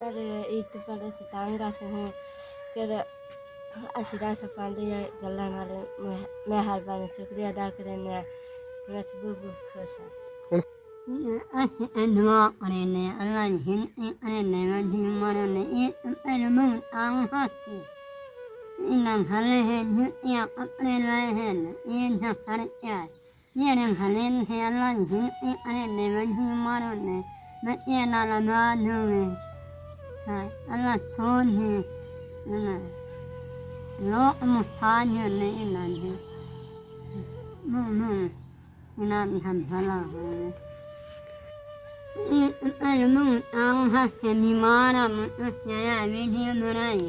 पर ईद पर सितांगा से हूँ फिर असीरा से पांडे गल्ला नाले मेहरबानी शुक्रिया अदा करें मैं बहुत खुश हूँ दुआ करें अल्लाह हिंदी करें वधी मरने इल्म आंहासी इन हले हैं जुतियाँ कपड़े लाए हैं ये जो खर्चा ये हले हैं अल्लाह हिंदी करें वधी मरने बच्चे नाला बाजू में अल्लाह छोड़ है लोग मुहाज नहीं लाते इनाम हम भला है इल्म आंहासी बीमारा मुझे वीडियो बनाई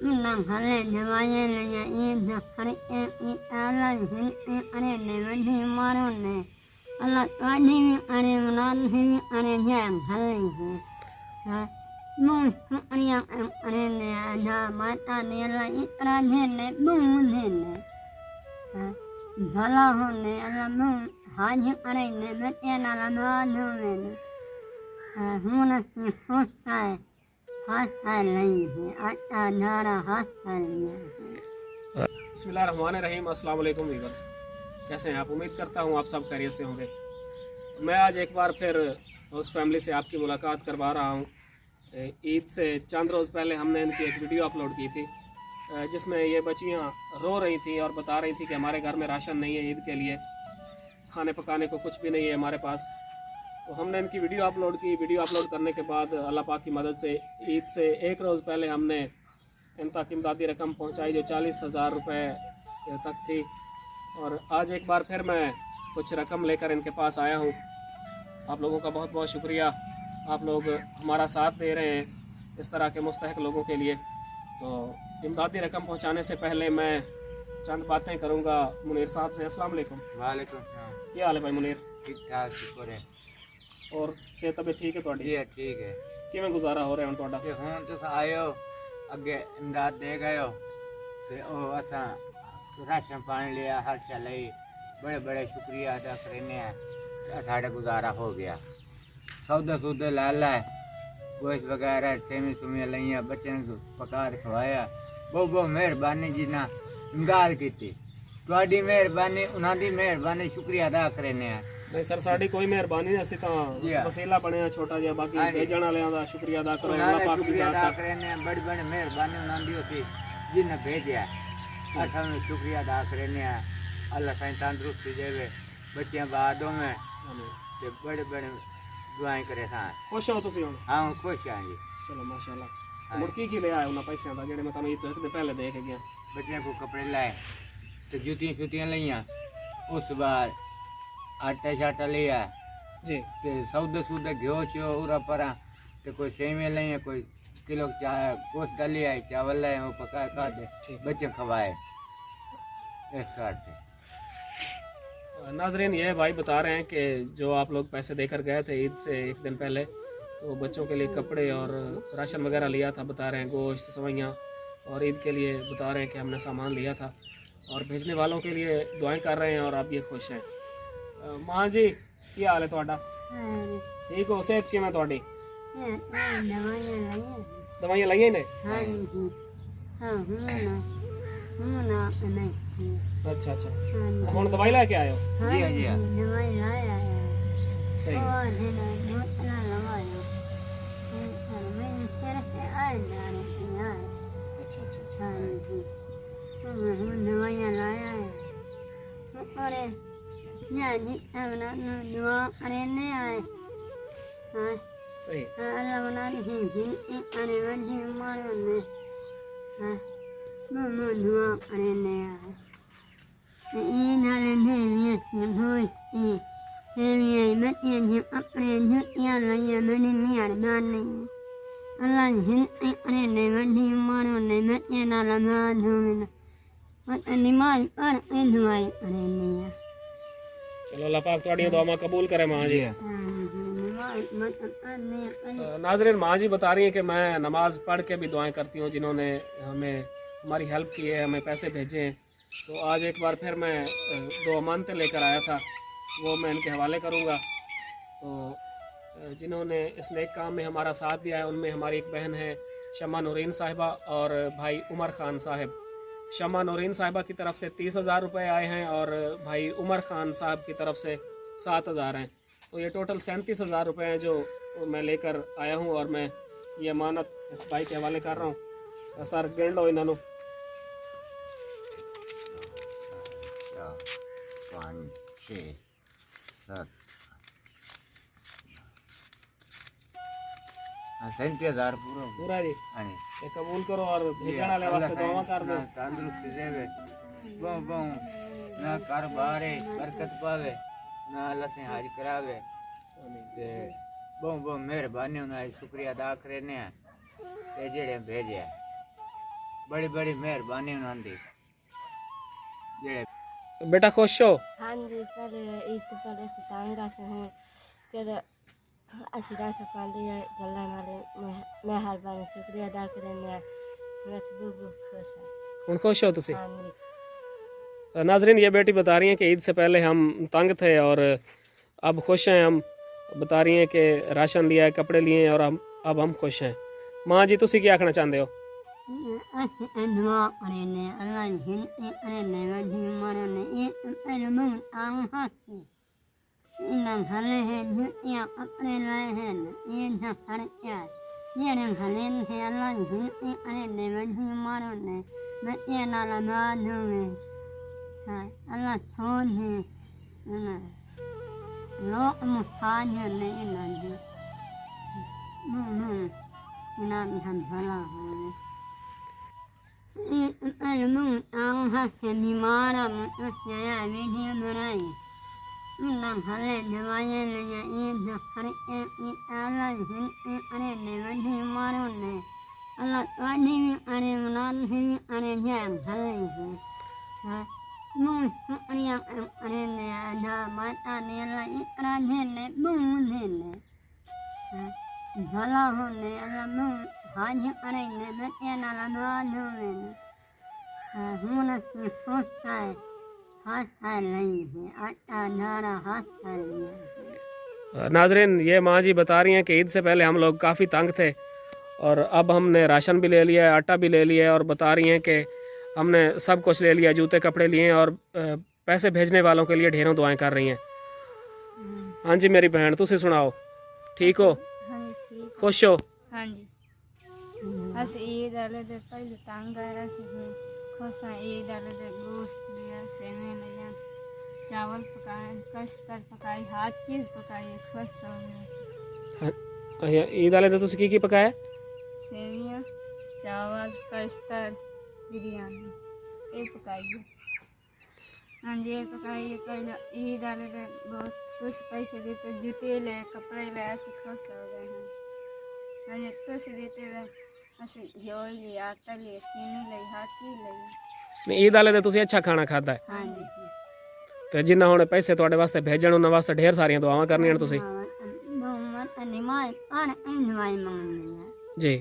नंग हले दवाइयाँ लिया ये जफर के अल्लाह हिंदी करे ने वधी मारो ने अल्लाह ताड़ी भी करे मुराद भी करे जान हले है मुझ शुक्रिया करे ने आजा माता ने अल्लाह इतना दे ने मुँह दे ने भला होने अल्लाह मुँह हाज करे ने बच्चे नाला बाजू में हूँ न सोचता है बिस्मिल्लाहिर्रहमानिर्रहीम। अस्सलाम वालेकुम व्यूअर्स, कैसे हैं आप? उम्मीद करता हूँ आप सब खैरियत से होंगे। मैं आज एक बार फिर उस फैमिली से आपकी मुलाकात करवा रहा हूँ। ईद से चंद रोज़ पहले हमने इनकी एक वीडियो अपलोड की थी जिसमें ये बच्चियाँ रो रही थी और बता रही थी कि हमारे घर में राशन नहीं है, ईद के लिए खाने पकाने को कुछ भी नहीं है हमारे पास। तो हमने इनकी वीडियो अपलोड की। वीडियो अपलोड करने के बाद अल्लाह पाक की मदद से ईद से एक रोज़ पहले हमने इन तक इमदादी रकम पहुंचाई जो 40,000 रुपये तक थी। और आज एक बार फिर मैं कुछ रकम लेकर इनके पास आया हूं। आप लोगों का बहुत बहुत शुक्रिया, आप लोग हमारा साथ दे रहे हैं इस तरह के मुस्तहक लोगों के लिए। तो इमदादी रकम पहुँचाने से पहले मैं चंद बातें करूँगा मुनीर साहब से। अस्सलाम वालेकुम। वालेकुम। क्या हाल है भाई मुनीर? ठीक ठाक शुक्र है। और सेहत तबीयत ठीक है थोड़ी? जी ठीक है। किवें गुजारा हो रहा है थोड़ा? ते हुण तुस आयो अगे इमदाद दे गए हो ते ओ असां राशन पानी लिया हर शै लई बड़े बड़े शुक्रिया अदा करने हैं। साढ़ा गुजारा हो गया। सौदे सूदे ला लै गोश्त वगैरह सेमी सुमियां लइयां बच्चे ने पका के खवाया। बहुत बहुत मेहरबानी जी ना इमदाद की तुहाडी मेहरबानी उन्हां दी मेहरबानी शुक्रिया अदा करने हैं। नहीं सर साड़ी कोई मेहरबानी नहीं, असीं तां वसीला बने छोटा जिहा, बाकी भेजण वालियां दा शुक्रिया अदा करो। अल्लाह पाक दी ज़ात दा करने बड़ी बड़ी मेहरबानी उन्हां दी होती जिन्हें भेजा असां नु शुक्रिया अदा करने। अल्लाह साईं तंदुरुस्ती देवे बच्चियां बादों में ते बड़े बड़े दुआएं करे। हां खुश हो तुसीं हुण? हां खुश हां जी। चलो माशाअल्लाह। मुड़ की ले आए उन्हां पैसियां दा जेड़े मैं तुहानू ईद तो पहले दे के गया? बच्चियां को कपड़े लाए ते जूतियां शूतियां लईयां। उस बाद आटा शाटा लिया जी ते सौदे सूदे घ्यो श्यो उरा परा ते कोई सेवियां लिया कोई किलो गोश्त डाली आई चावल लाए वो पकाए खाते बच्चे खवाए इस करते। नाजरीन ये भाई बता रहे हैं कि जो आप लोग पैसे देकर गए थे ईद से एक दिन पहले, तो बच्चों के लिए कपड़े और राशन वगैरह लिया था, बता रहे हैं गोश्त सवैयाँ, और ईद के लिए बता रहे हैं कि हमने सामान लिया था और भेजने वालों के लिए दुआएं कर रहे हैं और आप ये खुश हैं। माँ जी की हाल है थोड़ा? ठीक हो? सेहत किवें थोड़ी? दवाइयां लईयां ने? अच्छा अच्छा, हुण दवाई लेके आए हो? जी हाँ जी हाँ। सही। अच्छा अच्छा दवाइयाँ लाया है दुआ करने आए। सही। अल्लाह बना अरे वधी मारो ने दुआ करने आए। ईद वाले दिन भोजती सेवियाँ बच्चे जो कपड़े जुतियाँ लइयां बड़ी मेहरबानी अल्लाह हिंदी करने वधी मारो ने बच्चे नाला बाजू में नमाज पढ़ के दुआई करने। चलो अल्लाह पाक तुम्हारी दुआ कबूल करे माँ जी। नाज़रीन माँ जी बता रही हैं कि मैं नमाज पढ़ के भी दुआएं करती हूँ जिन्होंने हमें हमारी हेल्प की है, हमें पैसे भेजे हैं। तो आज एक बार फिर मैं 2 अमानतें लेकर आया था, वो मैं इनके हवाले करूँगा। तो जिन्होंने इस नेक काम में हमारा साथ दिया है। उनमें हमारी एक बहन है शमा नूरीन साहिबा और भाई उमर ख़ान साहब। शमा नूरीन साहिबा की तरफ से 30,000 रुपये आए हैं और भाई उमर ख़ान साहब की तरफ से 7,000 हैं। तो ये टोटल 37,000 रुपये हैं जो मैं लेकर आया हूँ और मैं ये अमानत इस भाई के हवाले कर रहा हूँ। सर गिन लो इन्होंने। 5 6 7 37,000 पूरा पूरा जी हाँ जी। ये कबूल करो और भेजने वाले वास्ते दुआ कर दो। तंदुरुस्ती देवे बहु बहु ना कारोबार बरकत पावे ना अल्लाह से हाज करावे ते बहु बहु मेहरबानी उन्हें शुक्रिया अदा करने ते जेड़े भेजे बड़ी बड़ी मेहरबानी उन्होंने जेड़े। बेटा खुश हो? हाँ जी, पर ईद तो पहले से तंग से हूँ कि ਅਸੀਂ ਰਾਸ ਪਾਉਂਦੇ ਆ ਗੱਲਾਂ ਨਾਲ ਮਿਹਰਬਾਨੀ ਸ਼ੁਕਰੀਆ ਅਦਾ ਕਰਨੇ ਆ मैं बहुत खुश है। ਹੁਣ खुश हो तुसी? हाँ जी। नाजरीन ये बेटी बता रही हैं कि ईद से पहले हम तंग थे और अब खुश हैं। हम बता रही हैं कि राशन लिया है, कपड़े लिए हैं और अब हम खुश हैं। माँ जी तुसी क्या आखना चाहते हो? दुआ करने अल्लाह हिन करने वधी मरने ये इन्हें हले हैं जुतियाँ कपड़े लाए हैं ये झफर क्या ये हले हैं अल्लाह हिन करने वधी मरने बच्चे नाला बाजू में अल्लाह छोड़ है लोग मुहाज नहीं इन्हें इन्हें भला हो बीमारा वीडियो बनाई हले दवाइयाँ लिया वही मारो ने अल्लाह वाड़ी भी अरे मुराद भी अरे जैम हले है मुँह शुक्रिया अरे ने आधा माता ने अल्लाह इतना देने मुँह देने भला होने अल्लाह मुँह हाज अरे ने बच्चे नाला बाजू में हूँ की सोचता है नाजरीन ये माँ जी बता रही हैं कि ईद से पहले हम लोग काफ़ी तंग थे और अब हमने राशन भी ले लिया है, आटा भी ले लिया है और बता रही हैं कि हमने सब कुछ ले लिया, जूते कपड़े लिए हैं और पैसे भेजने वालों के लिए ढेरों दुआएं कर रही हैं। हाँ जी मेरी बहन तुसी सुनाओ, ठीक हो? हाँ जी ठीक। खुश हो? हाँ जी। अस ईद वाले दिन पहले तंग आया खुश हैं। ईद वाले दिन गोश्त लिया, सेवे लिया, चावल पकाए, कस्टर्ड पकाई, हर चीज़ पकाई, खुश हो गए। ईद वाले दिन तुसी की पकाया? सेवियाँ, चावल, कस्टर्ड, बिरयानी ये पकाई है। हाँ जी ये पकाई है। पहले ईद वाले दिन बहुत कुछ पैसे देते, जूते ले, कपड़े ले, ऐसे खुश हो गए हैं। हाँ जी कुछ देते हुए ਅਸੀਂ घ्यो लिया, आटा लिया, चीनी ली, हर चीज़ ली। ईद वाले दिन तुसी अच्छा खाना खाता है? हाँ जी। तो जिन्ना हुणे पैसे तुहाडे वास्ते भेजण उन्हां वास्ते ढेर सारियां दुआवां करनियां तुसी जी।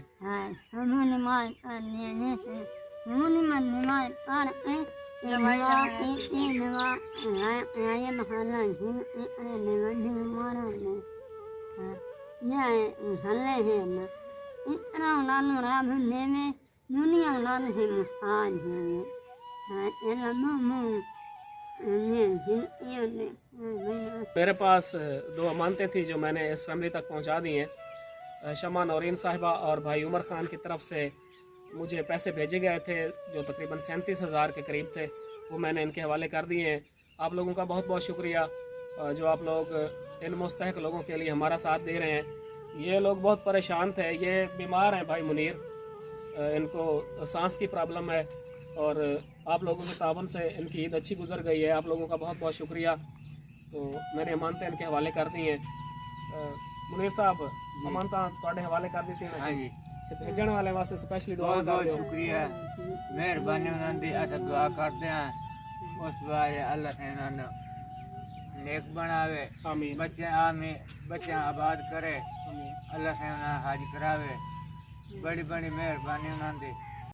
इतना उन्होंने राबने में दुनिया उन्होंने से मुस्ताज मेरे पास दो अमानतें थी जो मैंने इस फैमिली तक पहुंचा दी हैं। शमा नौरीन साहिबा और भाई उमर ख़ान की तरफ से मुझे पैसे भेजे गए थे जो तकरीबन 37,000 के करीब थे, वो मैंने इनके हवाले कर दिए हैं। आप लोगों का बहुत बहुत शुक्रिया जो आप लोग इन मुस्तहक लोगों के लिए हमारा साथ दे रहे हैं। ये लोग बहुत परेशान थे, ये बीमार हैं भाई मुनीर, इनको सांस की प्रॉब्लम है और आप लोगों के तावन से इनकी ईद अच्छी गुजर गई है। आप लोगों का बहुत बहुत शुक्रिया। तो मैंने अमानतें इनके हवाले कर दी हैं। मुनीर साहब अमानता तुहाडे हवाले कर दी थी हाँ जी। ते भेजण वाले वास्ते स्पेशली दुआ बहुत कर बहुत दियो। शुक्रिया, मेहरबानी उन्होंने दी। अस दुआ करते हैं उस बारे अल्लाह से इन्होंने नेक बनावे, आमीन बच्चे आबाद करे, अल्लाह से उन्हें हाज करावे। बड़ी बड़ी मेहरबानी उन्होंने दी।